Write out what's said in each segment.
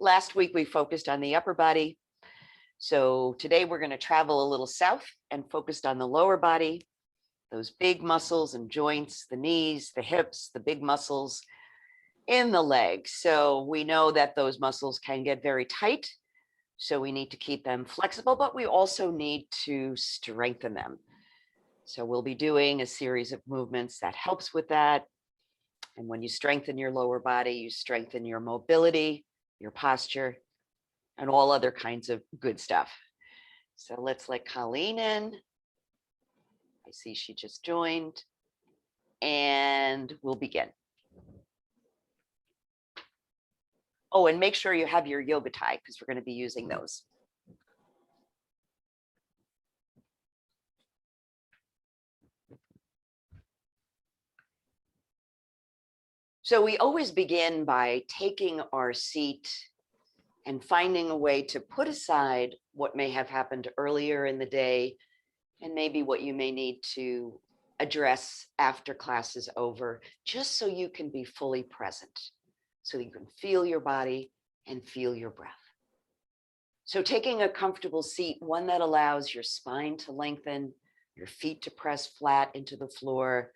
Last week we focused on the upper body. So today we're going to travel a little south and focused on the lower body, those big muscles and joints, the knees, the hips, the big muscles in the legs. So we know that those muscles can get very tight. So we need to keep them flexible, but we also need to strengthen them. So we'll be doing a series of movements that helps with that. And when you strengthen your lower body, you strengthen your mobility, your posture, and all other kinds of good stuff. So let's let Colleen in. I see she just joined. And we'll begin. Oh, and make sure you have your yoga tie because we're going to be using those. So we always begin by taking our seat and finding a way to put aside what may have happened earlier in the day and maybe what you may need to address after class is over, just so you can be fully present, so you can feel your body and feel your breath. So taking a comfortable seat, one that allows your spine to lengthen, your feet to press flat into the floor,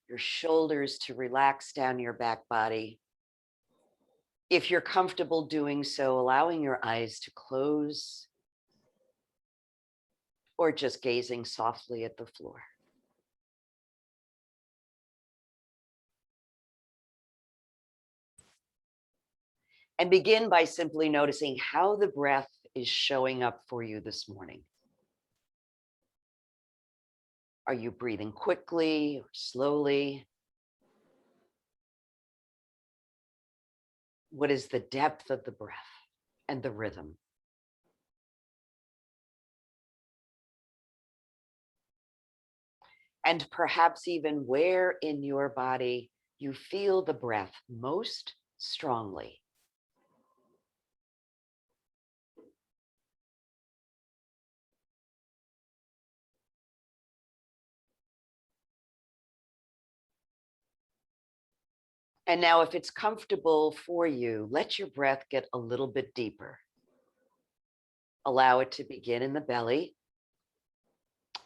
your shoulders to relax down your back body. If you're comfortable doing so, allowing your eyes to close or just gazing softly at the floor. And begin by simply noticing how the breath is showing up for you this morning. Are you breathing quickly or slowly? What is the depth of the breath and the rhythm? And perhaps even where in your body you feel the breath most strongly. And now, if it's comfortable for you, let your breath get a little bit deeper. Allow it to begin in the belly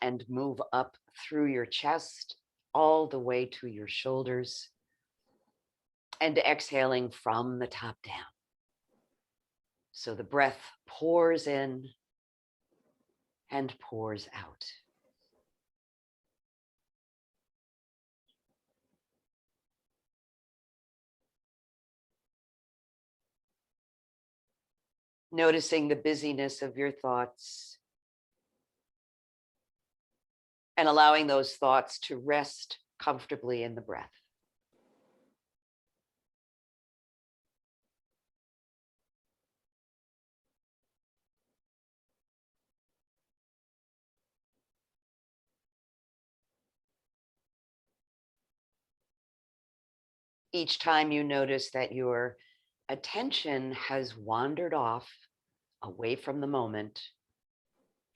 and move up through your chest, all the way to your shoulders, and exhaling from the top down. So the breath pours in and pours out. Noticing the busyness of your thoughts and allowing those thoughts to rest comfortably in the breath. Each time you notice that your attention has wandered off away from the moment,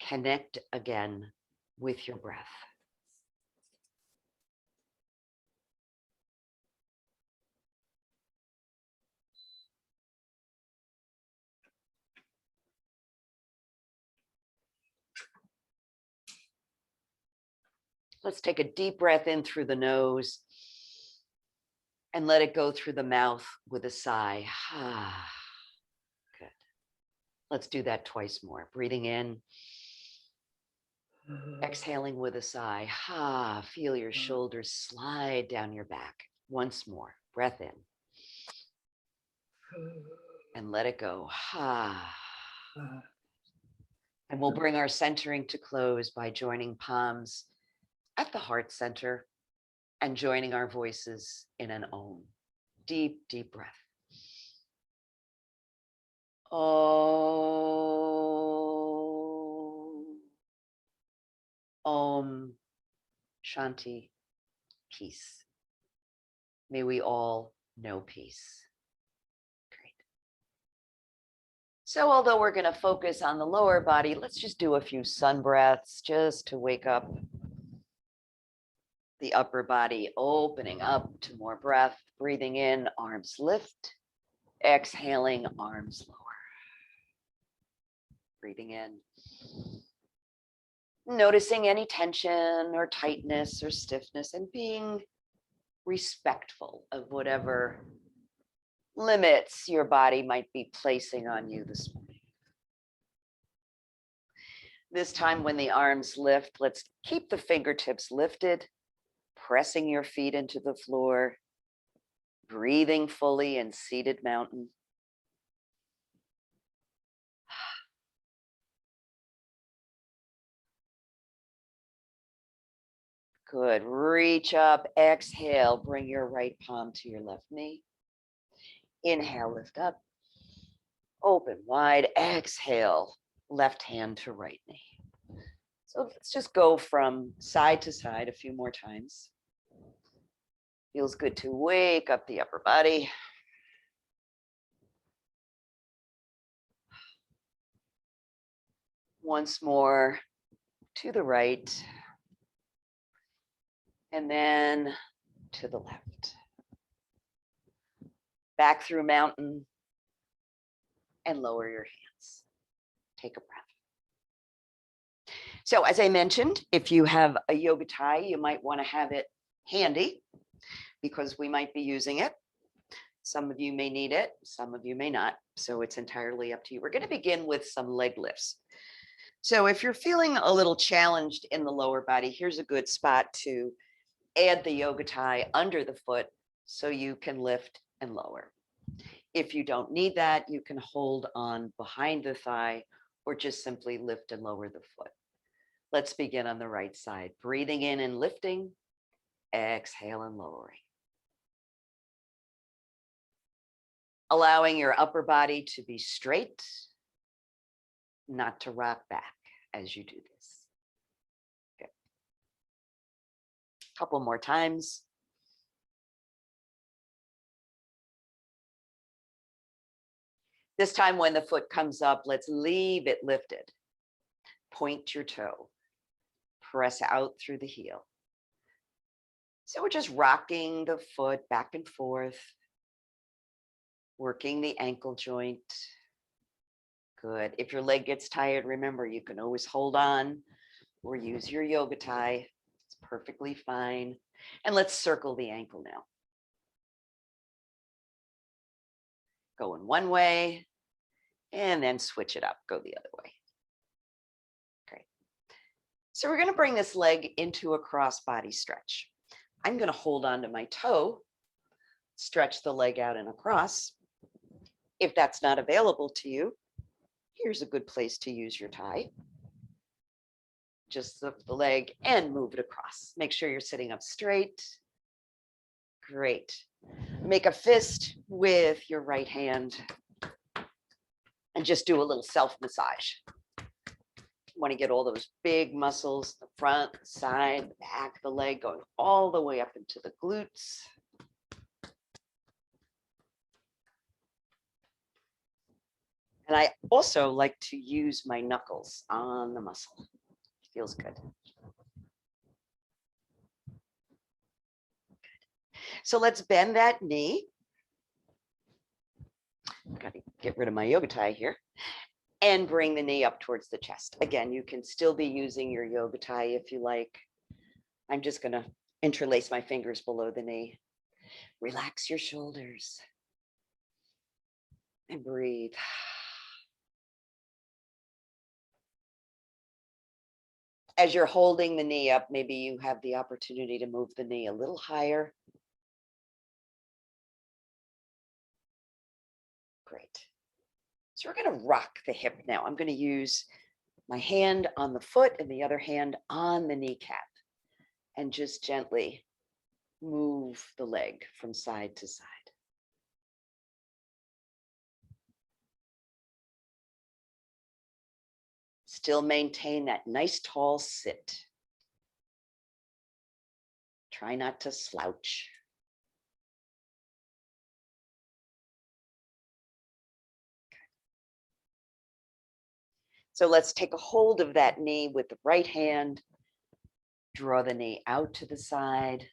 connect again with your breath. Let's take a deep breath in through the nose and let it go through the mouth with a sigh. Good. Let's do that twice more. Breathing in, exhaling with a sigh. Feel your shoulders slide down your back. Once more. Breath in. And let it go. And we'll bring our centering to close by joining palms at the heart center and joining our voices in an Om. Deep, deep breath. Om. Om. Shanti. Peace. May we all know peace. Great. So although we're going to focus on the lower body, let's just do a few sun breaths just to wake up the upper body, opening up to more breath. Breathing in, arms lift. Exhaling, arms lower. Breathing in. Noticing any tension or tightness or stiffness and being respectful of whatever limits your body might be placing on you this morning. This time when the arms lift, let's keep the fingertips lifted, pressing your feet into the floor, breathing fully in seated mountain. Good. Reach up, exhale, bring your right palm to your left knee. Inhale, lift up, open wide, exhale, left hand to right knee. So let's just go from side to side a few more times. Feels good to wake up the upper body. Once more to the right. And then to the left. Back through mountain and lower your hands. Take a breath. So as I mentioned, if you have a yoga tie, you might want to have it handy because we might be using it. Some of you may need it, some of you may not. So it's entirely up to you. We're going to begin with some leg lifts. So if you're feeling a little challenged in the lower body, here's a good spot to add the yoga tie under the foot so you can lift and lower. If you don't need that, you can hold on behind the thigh or just simply lift and lower the foot. Let's begin on the right side. Breathing in and lifting, exhale and lowering. Allowing your upper body to be straight, not to rock back as you do this. Okay. Couple more times. This time when the foot comes up, let's leave it lifted. Point your toe. Press out through the heel. So we're just rocking the foot back and forth, working the ankle joint. Good. If your leg gets tired, remember, you can always hold on or use your yoga tie. It's perfectly fine. And let's circle the ankle now. Going one way and then switch it up, go the other way. Great. So we're going to bring this leg into a cross body stretch. I'm going to hold on to my toe, stretch the leg out and across. If that's not available to you, here's a good place to use your tie. Just lift the leg and move it across. Make sure you're sitting up straight. Great. Make a fist with your right hand and just do a little self-massage. You want to get all those big muscles, the front, the side, the back, the leg, going all the way up into the glutes. And I also like to use my knuckles on the muscle. Feels good. So let's bend that knee. Got to get rid of my yoga tie here. And bring the knee up towards the chest. Again, you can still be using your yoga tie if you like. I'm just going to interlace my fingers below the knee. Relax your shoulders. And breathe. As you're holding the knee up, maybe you have the opportunity to move the knee a little higher. Great. So we're going to rock the hip now. I'm going to use my hand on the foot and the other hand on the kneecap and just gently move the leg from side to side. Still maintain that nice tall sit. Try not to slouch. So let's take a hold of that knee with the right hand. Draw the knee out to the side.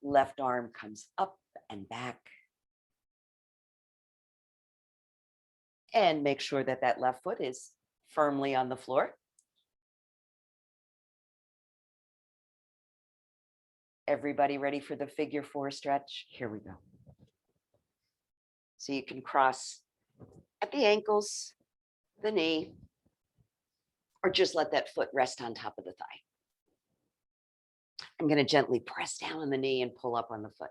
Left arm comes up and back. And make sure that that left foot is firmly on the floor. Everybody ready for the figure 4 stretch? Here we go. So you can cross at the ankles, the knee, or just let that foot rest on top of the thigh. I'm going to gently press down on the knee and pull up on the foot.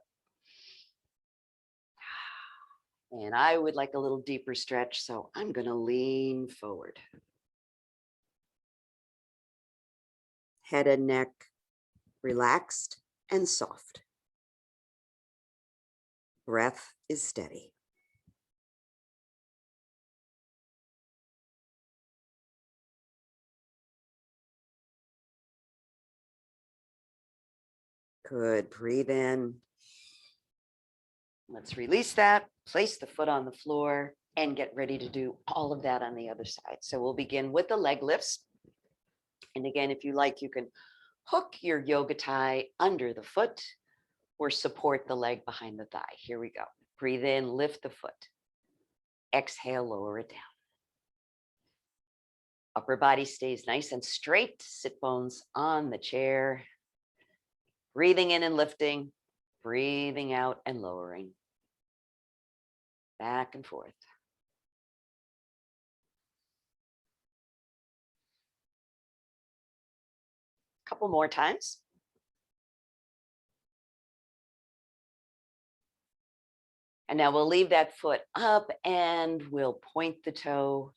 And I would like a little deeper stretch, so I'm going to lean forward. Head and neck relaxed and soft. Breath is steady. Good. Breathe in. Let's release that. Place the foot on the floor and get ready to do all of that on the other side. So we'll begin with the leg lifts. And again, if you like, you can hook your yoga tie under the foot or support the leg behind the thigh. Here we go. Breathe in, lift the foot. Exhale, lower it down. Upper body stays nice and straight. Sit bones on the chair. Breathing in and lifting, breathing out and lowering. Back and forth. A couple more times. And now we'll leave that foot up and we'll point the toe,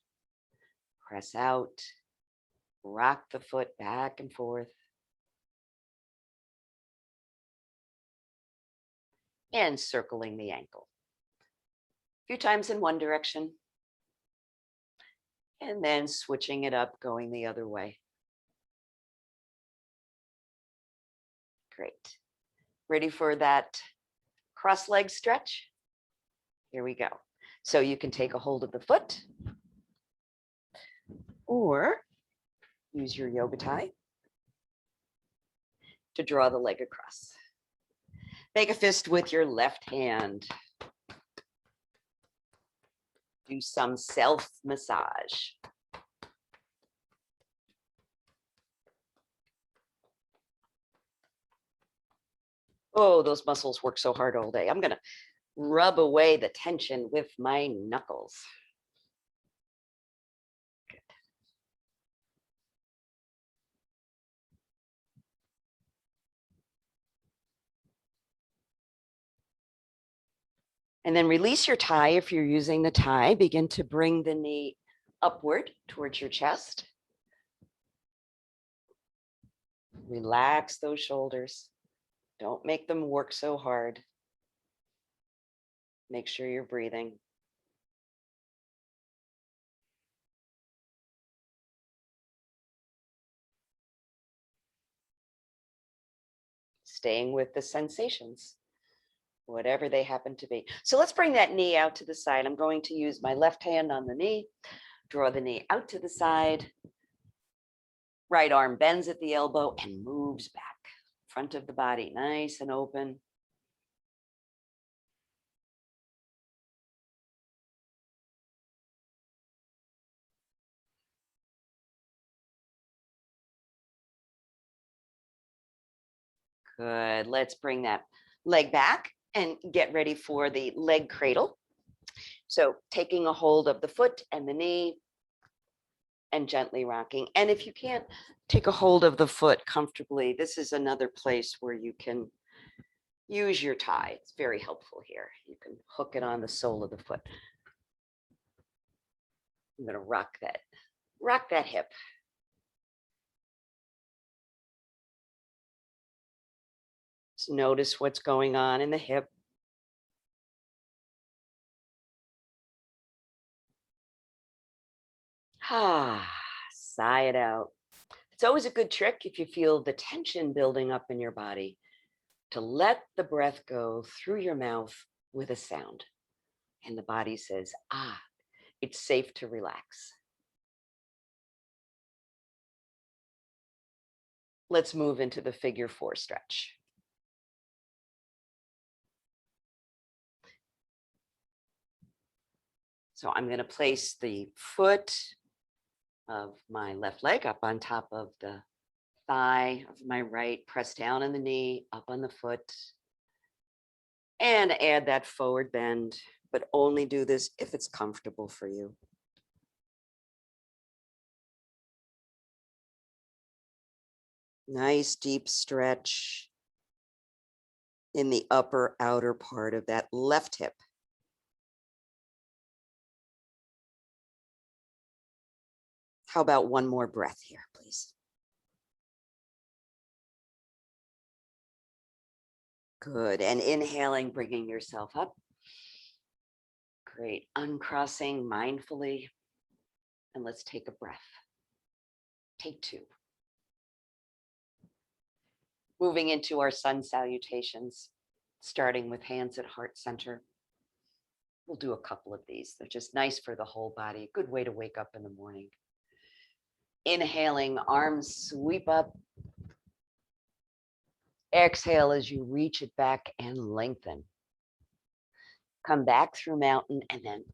press out, rock the foot back and forth. And circling the ankle. A few times in one direction. And then switching it up, going the other way. Great. Ready for that cross leg stretch? Here we go. So you can take a hold of the foot or use your yoga tie to draw the leg across. Make a fist with your left hand. Do some self-massage. Oh, those muscles work so hard all day. I'm going to rub away the tension with my knuckles. Good. And then release your tie if you're using the tie. Begin to bring the knee upward towards your chest. Relax those shoulders. Don't make them work so hard. Make sure you're breathing. Staying with the sensations, whatever they happen to be. So let's bring that knee out to the side. I'm going to use my left hand on the knee, draw the knee out to the side. Right arm bends at the elbow and moves back. Front of the body, nice and open. Good. Let's bring that leg back and get ready for the leg cradle. So taking a hold of the foot and the knee and gently rocking. And if you can't take a hold of the foot comfortably, this is another place where you can use your tie. It's very helpful here. You can hook it on the sole of the foot. I'm going to rock that hip. Just notice what's going on in the hip. Sigh it out. It's always a good trick if you feel the tension building up in your body to let the breath go through your mouth with a sound. And the body says, it's safe to relax. Let's move into the figure 4 stretch. So I'm going to place the foot of my left leg up on top of the thigh of my right, press down on the knee, up on the foot, and add that forward bend, but only do this if it's comfortable for you. Nice deep stretch in the upper outer part of that left hip. How about one more breath here, please? Good. And inhaling, bringing yourself up. Great. Uncrossing mindfully. And let's take a breath. Take two. Moving into our sun salutations, starting with hands at heart center. We'll do a couple of these. They're just nice for the whole body. A good way to wake up in the morning. Inhaling, arms sweep up. Exhale as you reach it back and lengthen. Come back through mountain and then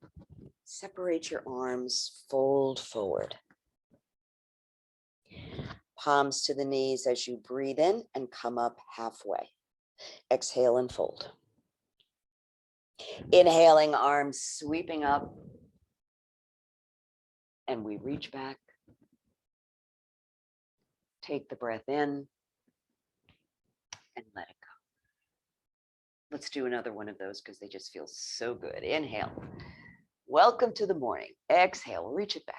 separate your arms, fold forward. Palms to the knees as you breathe in and come up halfway. Exhale and fold. Inhaling, arms sweeping up. And we reach back. Take the breath in and let it go. Let's do another one of those because they just feel so good. Inhale. Welcome to the morning. Exhale, reach it back.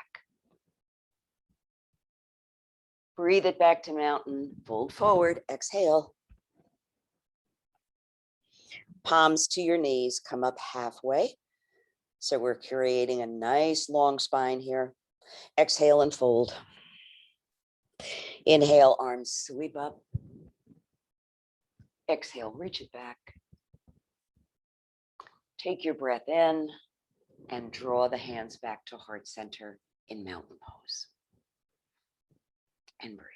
Breathe it back to mountain. Fold forward. Exhale. Palms to your knees. Come up halfway. So we're creating a nice long spine here. Exhale and fold. Inhale, arms sweep up. Exhale, reach it back. Take your breath in and draw the hands back to heart center in mountain pose. And breathe.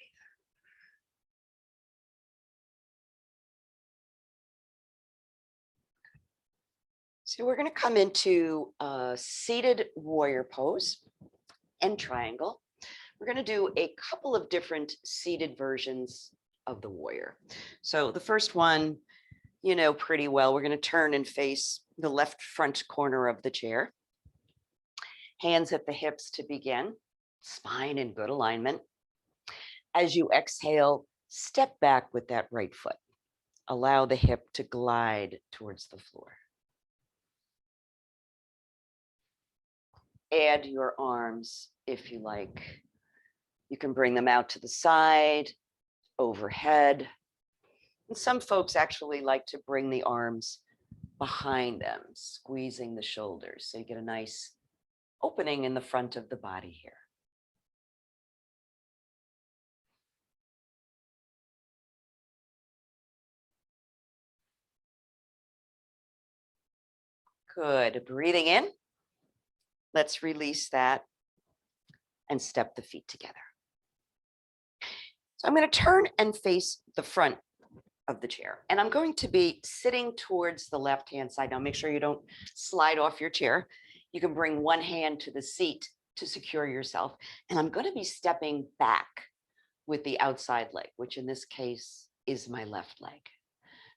So we're going to come into a seated warrior pose and triangle. We're going to do a couple of different seated versions of the warrior. So the first one, you know pretty well. We're going to turn and face the left front corner of the chair. Hands at the hips to begin. Spine in good alignment. As you exhale, step back with that right foot. Allow the hip to glide towards the floor. Add your arms if you like. You can bring them out to the side, overhead. And some folks actually like to bring the arms behind them, squeezing the shoulders. So you get a nice opening in the front of the body here. Good. Breathing in. Let's release that and step the feet together. So I'm going to turn and face the front of the chair. And I'm going to be sitting towards the left-hand side. Now make sure you don't slide off your chair. You can bring one hand to the seat to secure yourself. And I'm going to be stepping back with the outside leg, which in this case is my left leg.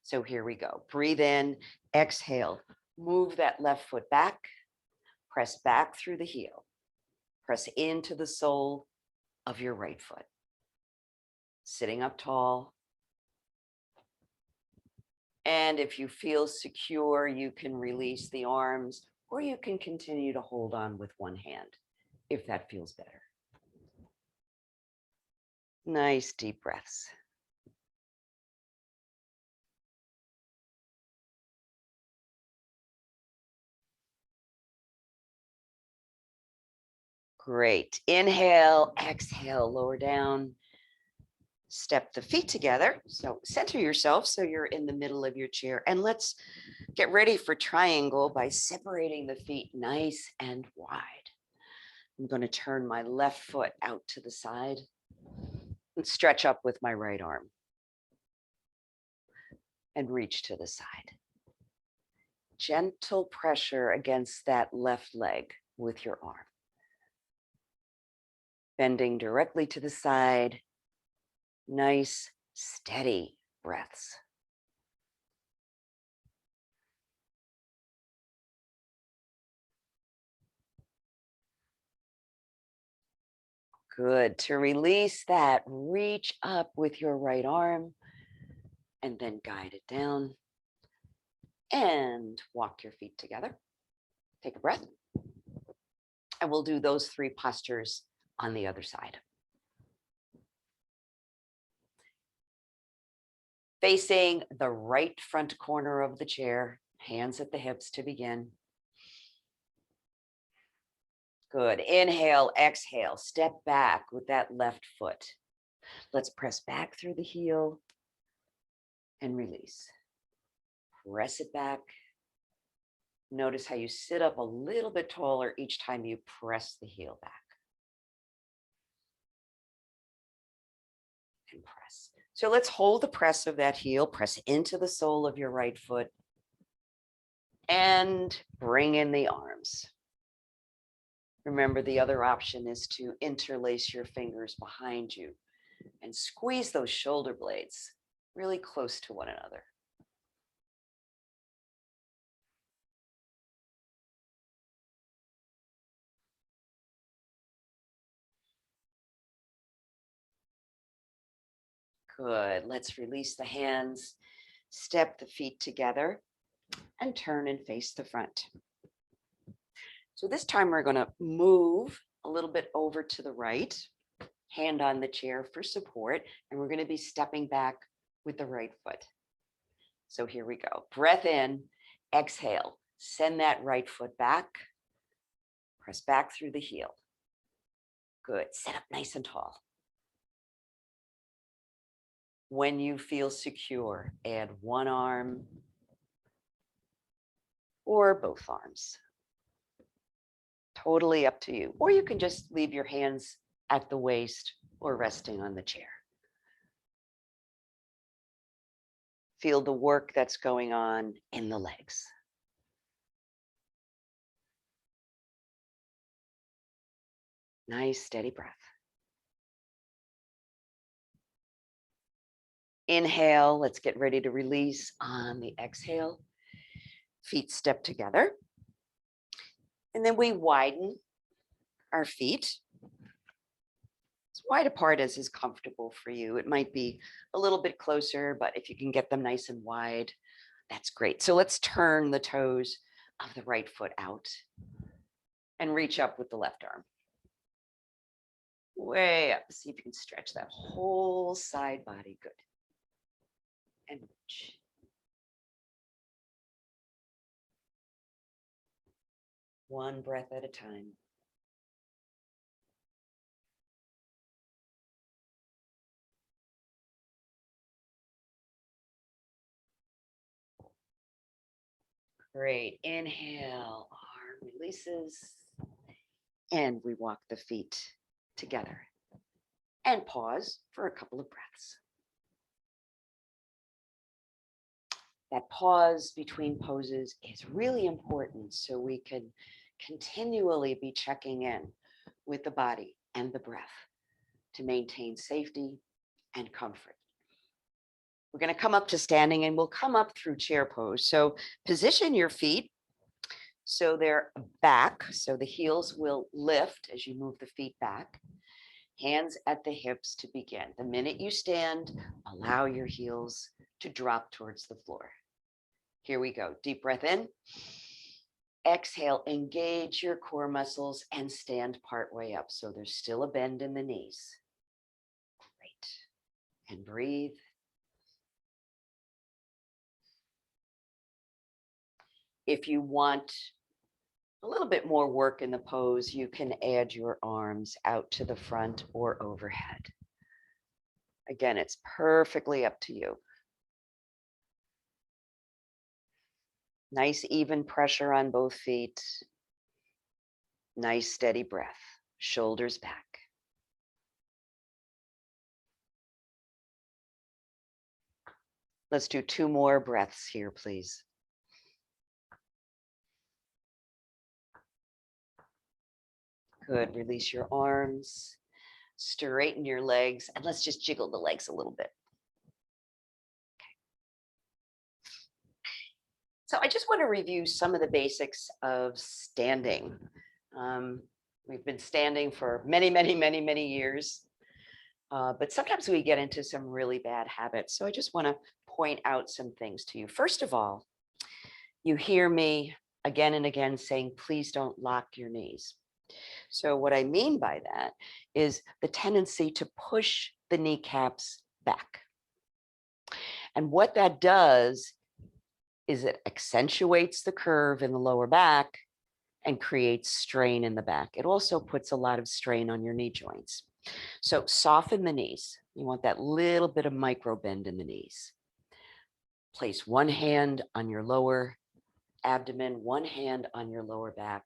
So here we go. Breathe in, exhale, move that left foot back, press back through the heel, press into the sole of your right foot. Sitting up tall. And if you feel secure, you can release the arms, or you can continue to hold on with one hand if that feels better. Nice deep breaths. Great. Inhale, exhale, lower down. Step the feet together. So center yourself so you're in the middle of your chair. And let's get ready for triangle by separating the feet nice and wide. I'm going to turn my left foot out to the side and stretch up with my right arm and reach to the side. Gentle pressure against that left leg. with your arm. Bending directly to the side. Nice, steady breaths. Good. To release that, reach up with your right arm and then guide it down and walk your feet together. Take a breath. And we'll do those 3 postures on the other side. Facing the right front corner of the chair, hands at the hips to begin. Good. Inhale, exhale, step back with that left foot. Let's press back through the heel and release. Press it back. Notice how you sit up a little bit taller each time you press the heel back. And press. So let's hold the press of that heel, press into the sole of your right foot, and bring in the arms. Remember, the other option is to interlace your fingers behind you and squeeze those shoulder blades really close to one another. Good. Let's release the hands, step the feet together, and turn and face the front. So this time we're going to move a little bit over to the right, hand on the chair for support, and we're going to be stepping back with the right foot. So here we go. Breath in, exhale, send that right foot back, press back through the heel. Good. Sit up nice and tall. When you feel secure, add one arm or both arms. Totally up to you. Or you can just leave your hands at the waist or resting on the chair. Feel the work that's going on in the legs. Nice, steady breath. Inhale, let's get ready to release on the exhale. Feet step together. And then we widen our feet as wide apart as is comfortable for you. It might be a little bit closer, but if you can get them nice and wide, that's great. So let's turn the toes of the right foot out and reach up with the left arm. Way up. See if you can stretch that whole side body. Good. And reach. One breath at a time. Great. Inhale, arm releases. And we walk the feet together. And pause for a couple of breaths. That pause between poses is really important so we can continually be checking in with the body and the breath to maintain safety and comfort. We're going to come up to standing and we'll come up through chair pose. So position your feet so they're back. So the heels will lift as you move the feet back. Hands at the hips to begin. The minute you stand, allow your heels to drop towards the floor. Here we go. Deep breath in. Exhale, engage your core muscles and stand partway up. So there's still a bend in the knees. Great. And breathe. If you want a little bit more work in the pose, you can add your arms out to the front or overhead. Again, it's perfectly up to you. Nice even pressure on both feet. Nice steady breath. Shoulders back. Let's do 2 more breaths here, please. Good. Release your arms, straighten your legs, and let's just jiggle the legs a little bit. So I just want to review some of the basics of standing. We've been standing for many, many, many, many years, but sometimes we get into some really bad habits. So I just want to point out some things to you. First of all, you hear me again and again saying, please don't lock your knees. So what I mean by that is the tendency to push the kneecaps back. And what that does is it accentuates the curve in the lower back and creates strain in the back. It also puts a lot of strain on your knee joints. So soften the knees. You want that little bit of micro bend in the knees. Place one hand on your lower abdomen, one hand on your lower back,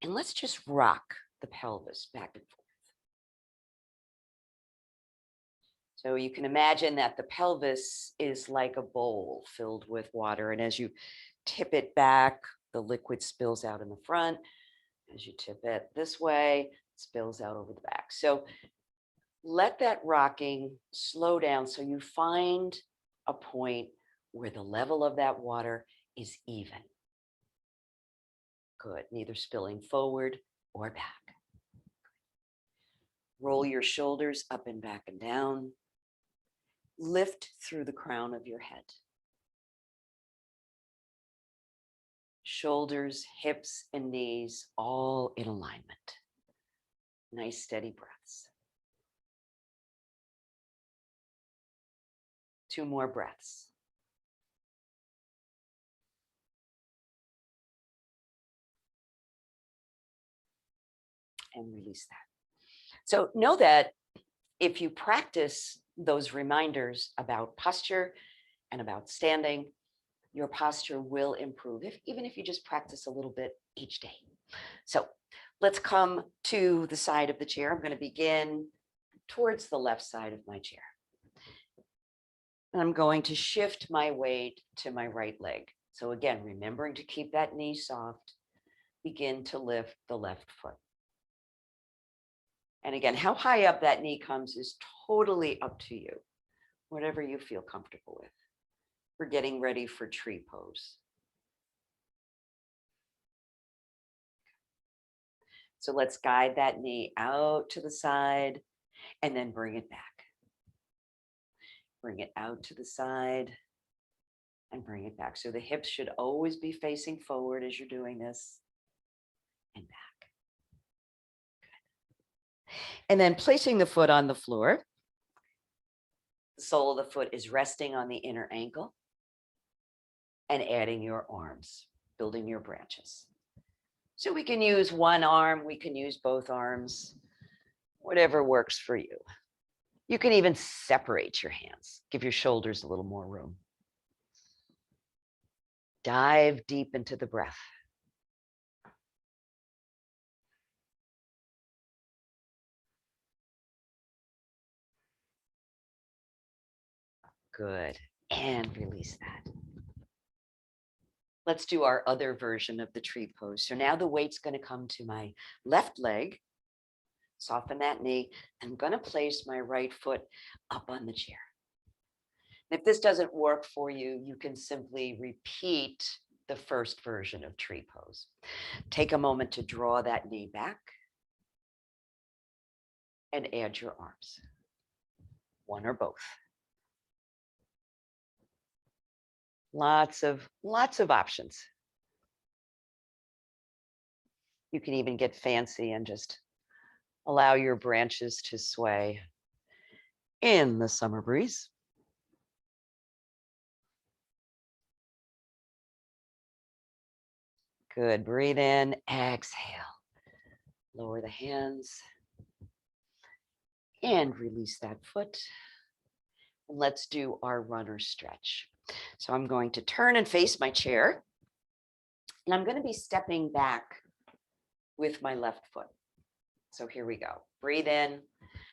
and let's just rock the pelvis back and forth. So you can imagine that the pelvis is like a bowl filled with water. And as you tip it back, the liquid spills out in the front. As you tip it this way, it spills out over the back. So let that rocking slow down so you find a point where the level of that water is even. Good. Neither spilling forward or back. Roll your shoulders up and back and down. Lift through the crown of your head. Shoulders, hips, and knees all in alignment. Nice steady breaths. 2 more breaths. And release that. So know that if you practice those reminders about posture and about standing, your posture will improve, even if you just practice a little bit each day. So let's come to the side of the chair. I'm going to begin towards the left side of my chair. And I'm going to shift my weight to my right leg. So again, remembering to keep that knee soft, begin to lift the left foot. And again, how high up that knee comes is totally up to you, whatever you feel comfortable with. We're getting ready for tree pose. So let's guide that knee out to the side and then bring it back. Bring it out to the side and bring it back. So the hips should always be facing forward as you're doing this and back. And then placing the foot on the floor. The sole of the foot is resting on the inner ankle and adding your arms, building your branches. So we can use one arm, we can use both arms, whatever works for you. You can even separate your hands, give your shoulders a little more room. Dive deep into the breath. Good. And release that. Let's do our other version of the tree pose. So now the weight's going to come to my left leg. Soften that knee. I'm going to place my right foot up on the chair. If this doesn't work for you, you can simply repeat the first version of tree pose. Take a moment to draw that knee back and add your arms, one or both. Lots of options. You can even get fancy and just allow your branches to sway in the summer breeze. Good. Breathe in, exhale. Lower the hands and release that foot. And let's do our runner stretch. So I'm going to turn and face my chair. And I'm going to be stepping back with my left foot. So here we go. Breathe in,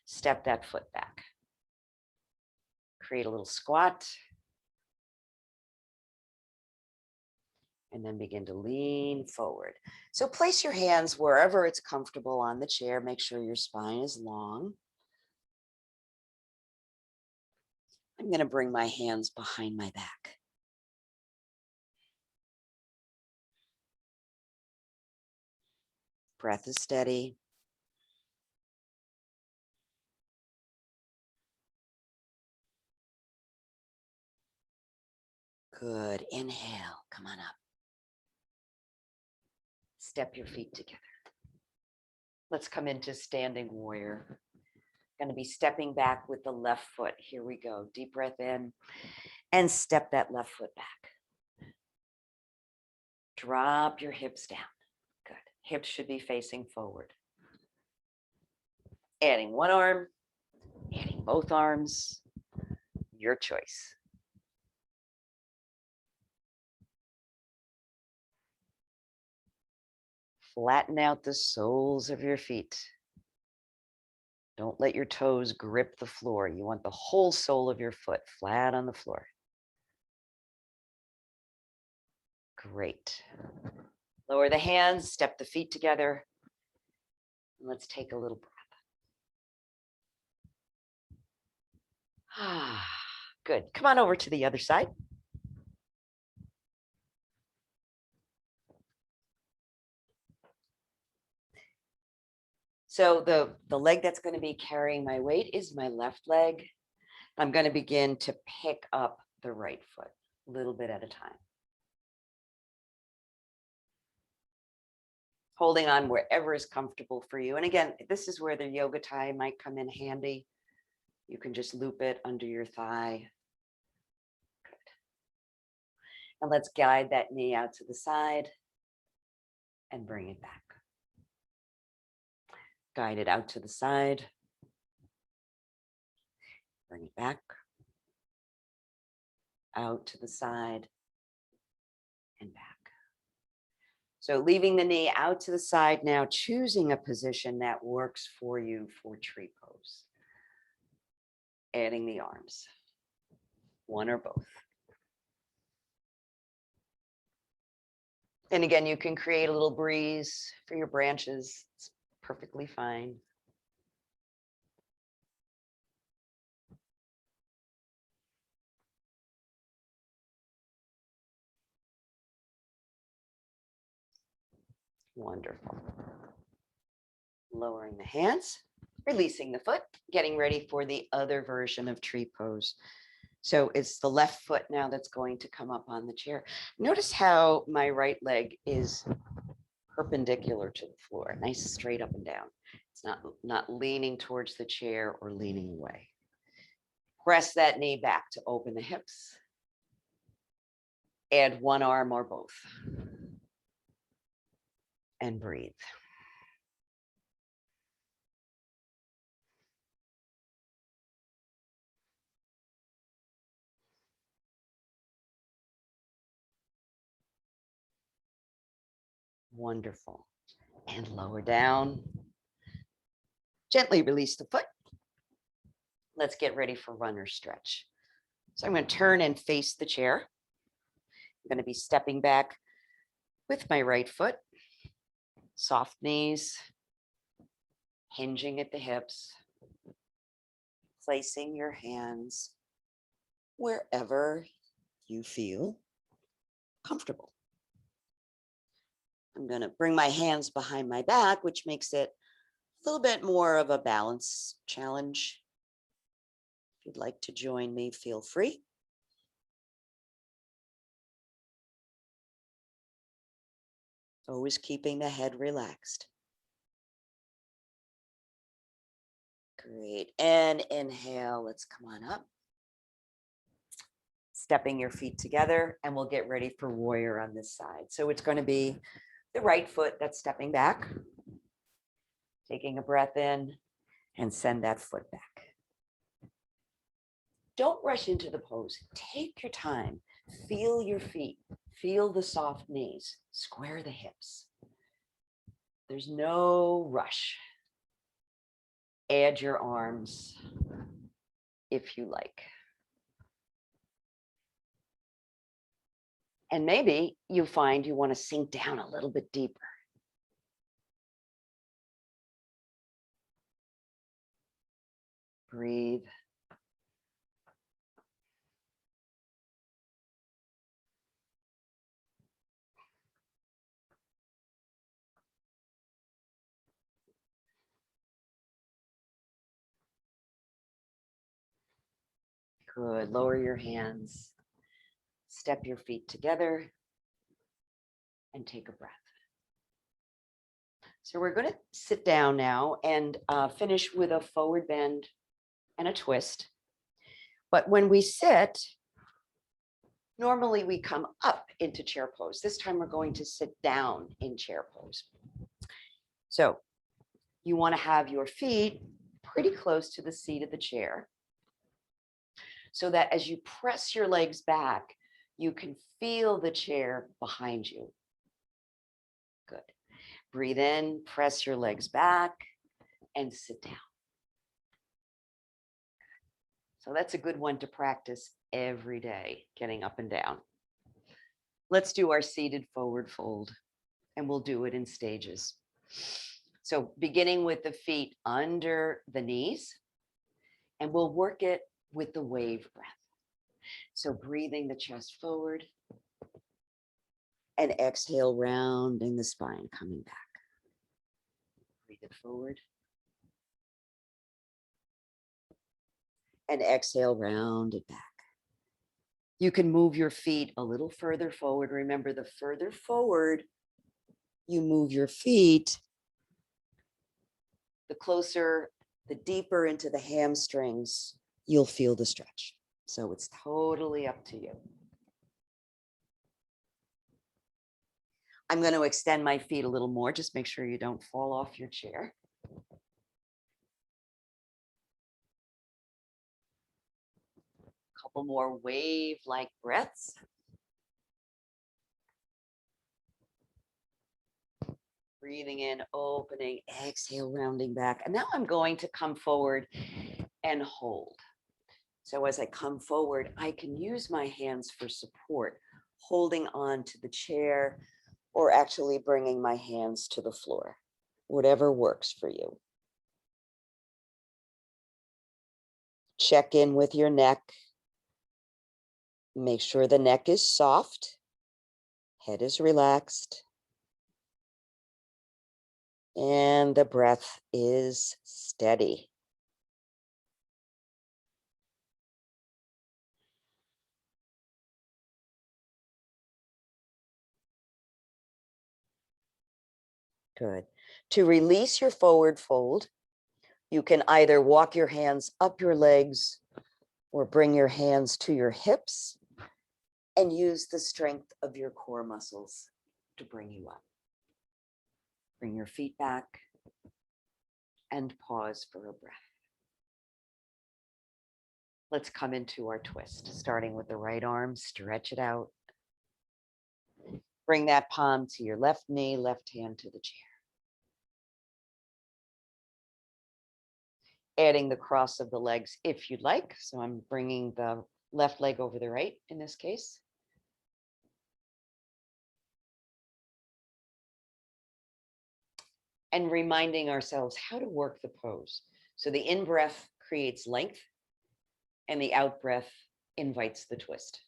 step that foot back. Create a little squat. And then begin to lean forward. So place your hands wherever it's comfortable on the chair. Make sure your spine is long. I'm going to bring my hands behind my back. Breath is steady. Good. Inhale. Come on up. Step your feet together. Let's come into standing warrior. Going to be stepping back with the left foot. Here we go. Deep breath in and step that left foot back. Drop your hips down. Good. Hips should be facing forward. Adding one arm, adding both arms, your choice. Flatten out the soles of your feet. Don't let your toes grip the floor. You want the whole sole of your foot flat on the floor. Great. Lower the hands, step the feet together. And let's take a little breath. Good. Come on over to the other side. So the leg that's going to be carrying my weight is my left leg. I'm going to begin to pick up the right foot a little bit at a time. Holding on wherever is comfortable for you. And again, this is where the yoga tie might come in handy. You can just loop it under your thigh. Good. And let's guide that knee out to the side and bring it back. Guide it out to the side. Bring it back. Out to the side and back. So leaving the knee out to the side now, choosing a position that works for you for tree pose. Adding the arms, one or both. And again, you can create a little breeze for your branches. It's perfectly fine. Wonderful. Lowering the hands, releasing the foot, getting ready for the other version of tree pose. So it's the left foot now that's going to come up on the chair. Notice how my right leg is perpendicular to the floor, nice straight up and down. It's not leaning towards the chair or leaning away. Press that knee back to open the hips. Add one arm or both. And breathe. Wonderful. And lower down. Gently release the foot. Let's get ready for runner stretch. So I'm going to turn and face the chair. I'm going to be stepping back with my right foot. Soft knees. Hinging at the hips. Placing your hands wherever you feel comfortable. I'm going to bring my hands behind my back, which makes it a little bit more of a balance challenge. If you'd like to join me, feel free. Always keeping the head relaxed. Great. And inhale. Let's come on up. Stepping your feet together, and we'll get ready for warrior on this side. So it's going to be the right foot that's stepping back. Taking a breath in and send that foot back. Don't rush into the pose. Take your time. Feel your feet. Feel the soft knees. Square the hips. There's no rush. Add your arms if you like. And maybe you find you want to sink down a little bit deeper. Breathe. Good. Lower your hands. Step your feet together and take a breath. So we're going to sit down now and finish with a forward bend and a twist. But when we sit, normally we come up into chair pose. This time we're going to sit down in chair pose. So you want to have your feet pretty close to the seat of the chair so that as you press your legs back, you can feel the chair behind you. Good. Breathe in, press your legs back, and sit down. So that's a good one to practice every day, getting up and down. Let's do our seated forward fold, and we'll do it in stages. So beginning with the feet under the knees, and we'll work it with the wave breath. So breathing the chest forward and exhale, rounding the spine, coming back. Breathe it forward. And exhale, round it back. You can move your feet a little further forward. Remember, the further forward you move your feet, the closer, the deeper into the hamstrings, you'll feel the stretch. So it's totally up to you. I'm going to extend my feet a little more. Just make sure you don't fall off your chair. Couple more wave-like breaths. Breathing in, opening, exhale, rounding back. And now I'm going to come forward and hold. So as I come forward, I can use my hands for support, holding on to the chair or actually bringing my hands to the floor, whatever works for you. Check in with your neck. Make sure the neck is soft, head is relaxed, and the breath is steady. Good. To release your forward fold, you can either walk your hands up your legs or bring your hands to your hips and use the strength of your core muscles to bring you up. Bring your feet back and pause for a breath. Let's come into our twist, starting with the right arm, stretch it out. Bring that palm to your left knee, left hand to the chair. Adding the cross of the legs if you'd like. So I'm bringing the left leg over the right in this case. And reminding ourselves how to work the pose. So the in-breath creates length and the out-breath invites the twist.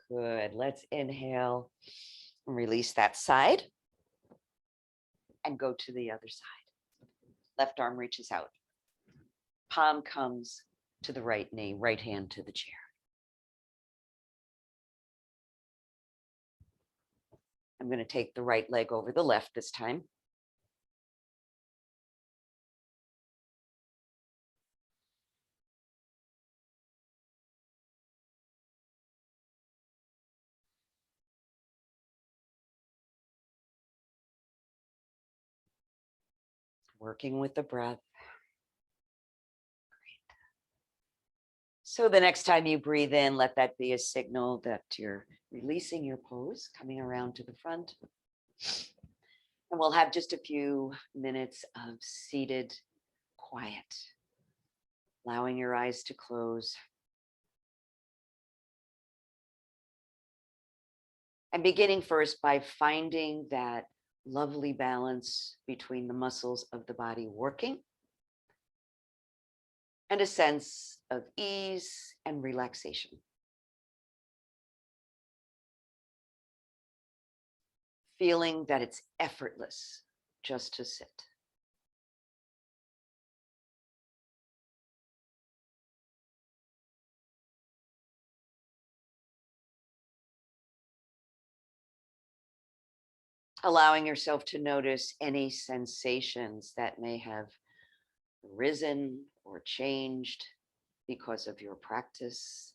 Good. Let's inhale and release that side and go to the other side. Left arm reaches out. Palm comes to the right knee, right hand to the chair. I'm going to take the right leg over the left this time. Working with the breath. Great. So the next time you breathe in, let that be a signal that you're releasing your pose, coming around to the front. And we'll have just a few minutes of seated quiet, allowing your eyes to close. And beginning first by finding that lovely balance between the muscles of the body working and a sense of ease and relaxation. Feeling that it's effortless just to sit. Allowing yourself to notice any sensations that may have risen or changed because of your practice.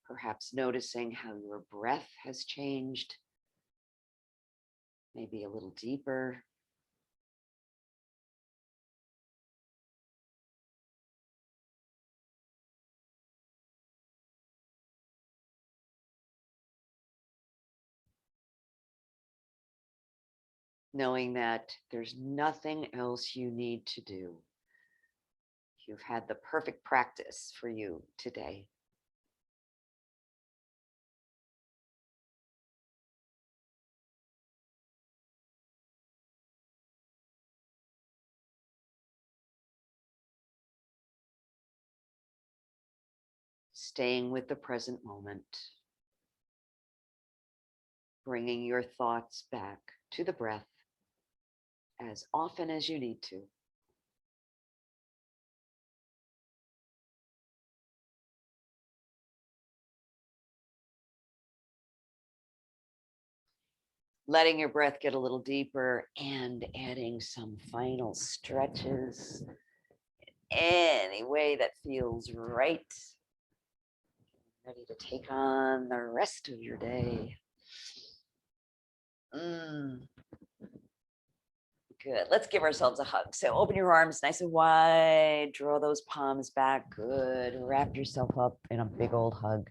Perhaps noticing how your breath has changed, maybe a little deeper. Knowing that there's nothing else you need to do. You've had the perfect practice for you today. Staying with the present moment. Bringing your thoughts back to the breath as often as you need to. Letting your breath get a little deeper and adding some final stretches any way that feels right. Ready to take on the rest of your day. Good. Let's give ourselves a hug. So open your arms nice and wide, draw those palms back. Good. Wrap yourself up in a big old hug.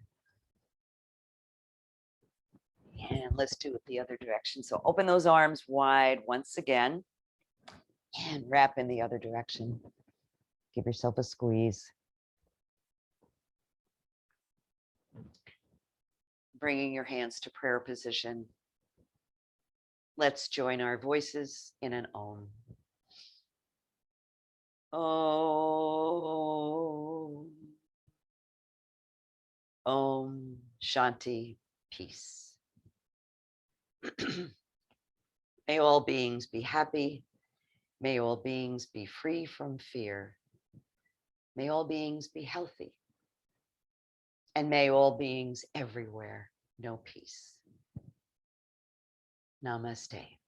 And let's do it the other direction. So open those arms wide once again and wrap in the other direction. Give yourself a squeeze. Bringing your hands to prayer position. Let's join our voices in an Om. Om. Om Shanti, peace. May all beings be happy. May all beings be free from fear. May all beings be healthy. And may all beings everywhere know peace. Namaste.